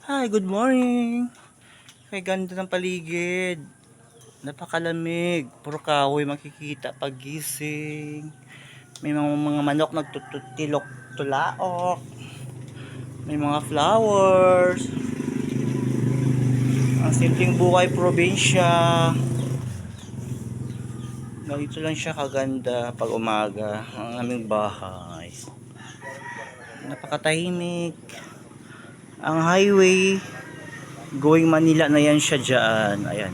Hi, good morning. Kay ganda ng paligid. Napakalamig. Puro kahoy makikita pagising. May mga manok nagtutilok tulaok. May mga flowers. Ang simpleng buhay probinsya. Ganito lang siya kaganda pag umaga ang aming bahay. Napakatahimik. Ang highway going Manila na yan siya dyan. Ayan.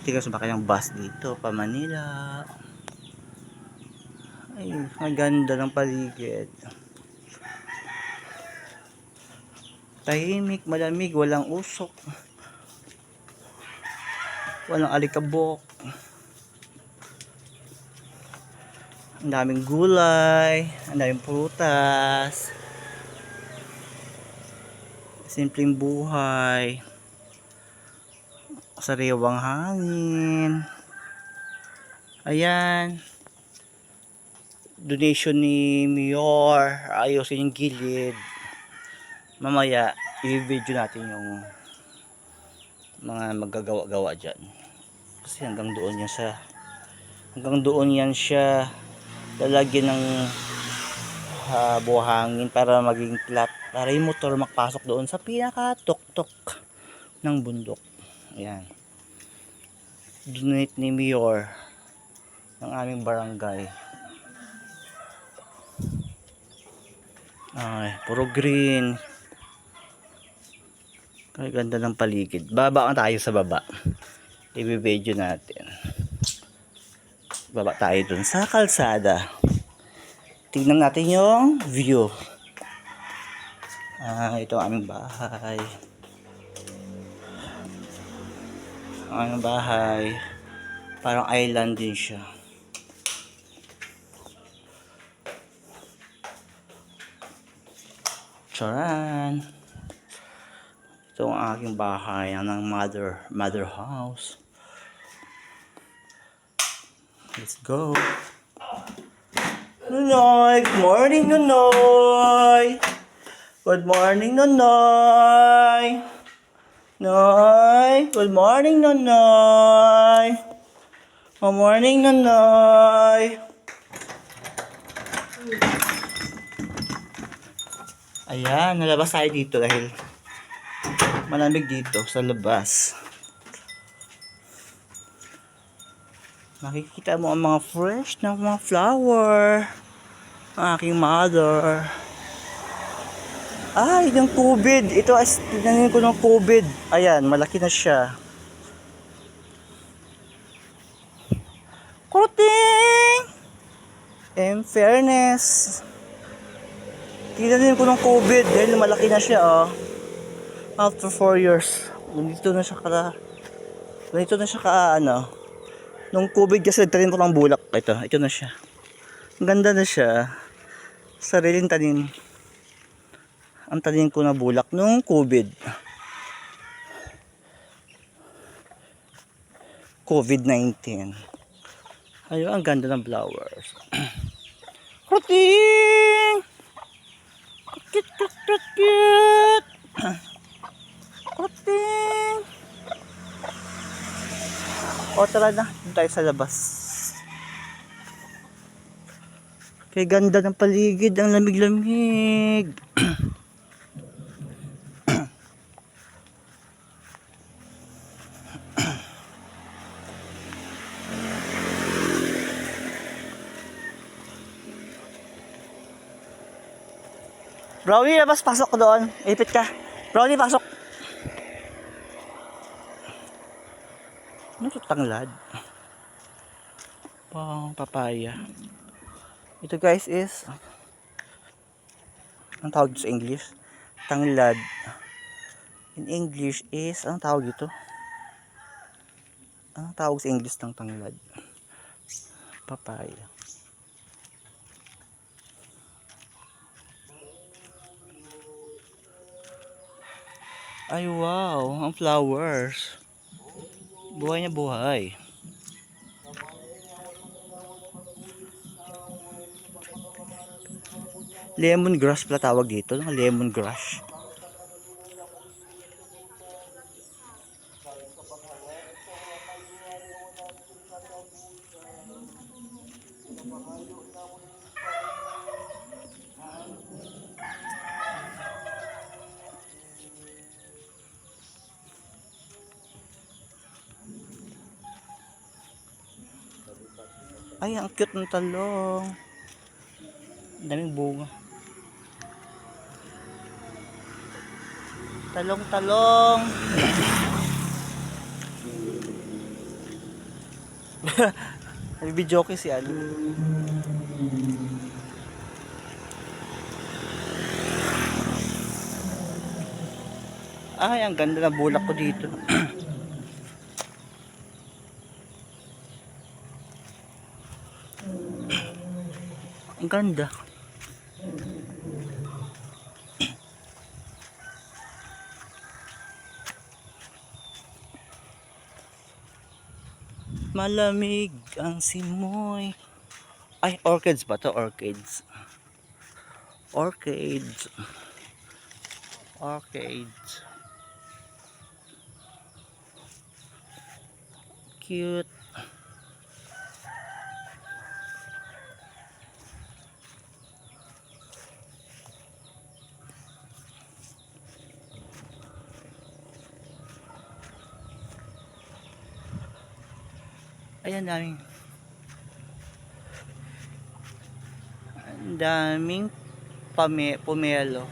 Tigas ba kayang bus dito pa Manila? Ay, ang ganda ng paligid. Tahimik, malamig, walang usok. Walang alikabok. Ang daming gulay, ang daming prutas. Simpleng buhay. Sariwang hangin. Ayan. Donation ni Mayor. Ayusin yung gilid. Mamaya, i-video natin yung mga magagawa-gawa dyan. Kasi hanggang doon yan siya lalagyan ng buhangin para maging flat. Para yung motor makapasok doon sa pinaka-tuktok ng bundok. Ayan. Donate ni Mayor ng aming barangay. Ay, puro green. Kaya ganda ng paligid. Baba tayo sa baba. I-video natin. Baba tayo dun sa kalsada. Tingnan natin yung view. Ito ang aming bahay. Ang aming bahay. Parang island din siya. Charan! Ito ang aking bahay. Ang mother house. Let's go. Nunoy! Good morning, Nunoy! Good morning, Nunoy! Noy! Good morning, Nunoy! Good morning, Nunoy! Ayan, nalabas tayo dito dahil malamig dito sa labas. Makikita mo ang mga fresh na mga flower. Ang aking mother. Ay, yung COVID. Ito, tinanin ko ng COVID. Ayan, malaki na siya. Kuting! In fairness, tinanin ko ng COVID dahil malaki na siya, oh. After 4 years. Ganito na siya ano. Nung COVID kasi nagtanim ko ng bulak. Ito na siya. Ang ganda na siya. Sariling tanim. Ang tanim ko na bulak nung COVID. COVID-19. Ayun, ang ganda ng flowers. Kuting! Kit! Kuting! O, tara na. Doon tayo sa labas. Kaya ganda ng paligid. Ang lamig-lamig. Brownie, labas. Pasok ko doon. Ipit ka. Brownie, pasok. Ano ito? Tanglad. Papaya. Ito guys is ang tawag dito sa English? Tanglad. In English is, ang tawag dito? Ang tawag sa English ng tanglad? Papaya. Ay wow, ang flowers. Buhay na buhay. Lemongrass pala tawag dito, lemongrass. Ay, ang cute ng talong. Ang daming bunga. Talong, talong. Nag-video ko si Ali. Ay, ang ganda na bulak ko dito. Ang ganda. Malamig ang simoy. Ay, orchids ba to? Orchids. Orchids. Orchids. Cute. Ayan, daming pomelo.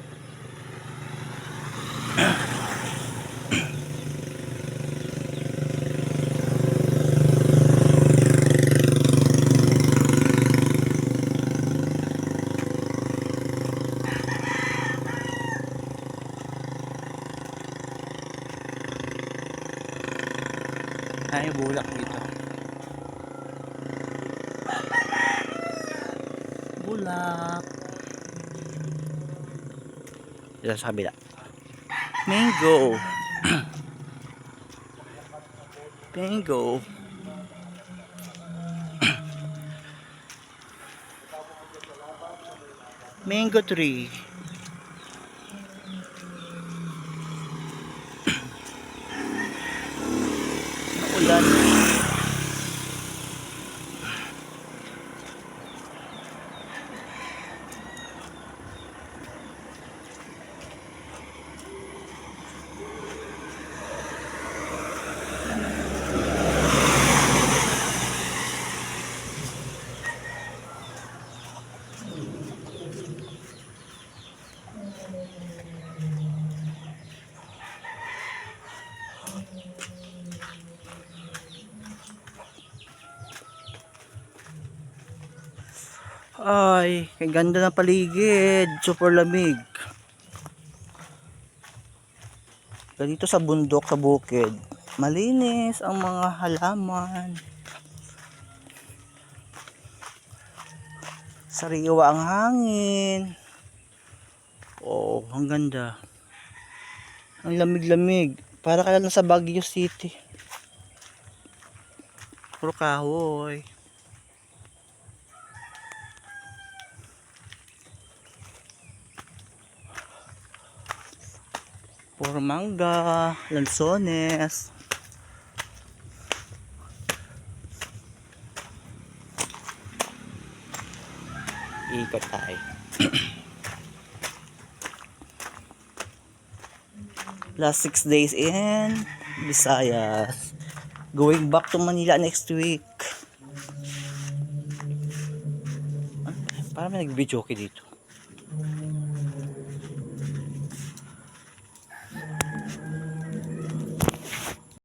Ay, bulak dito. Bulak. Dito sa kabila. Mango. Mango. Mango tree. Ulan. Ay, ang ganda ng paligid. Super lamig. Dito sa bundok, sa bukid, malinis ang mga halaman. Sariwa ang hangin. Oh, ang ganda. Ang lamig-lamig. Para ka lang sa Baguio City. Puro kahoy. Puro mangga, lansones. Ikot tayo. Last 6 days in Visayas. Going back to Manila next week. Parang may nag-video dito.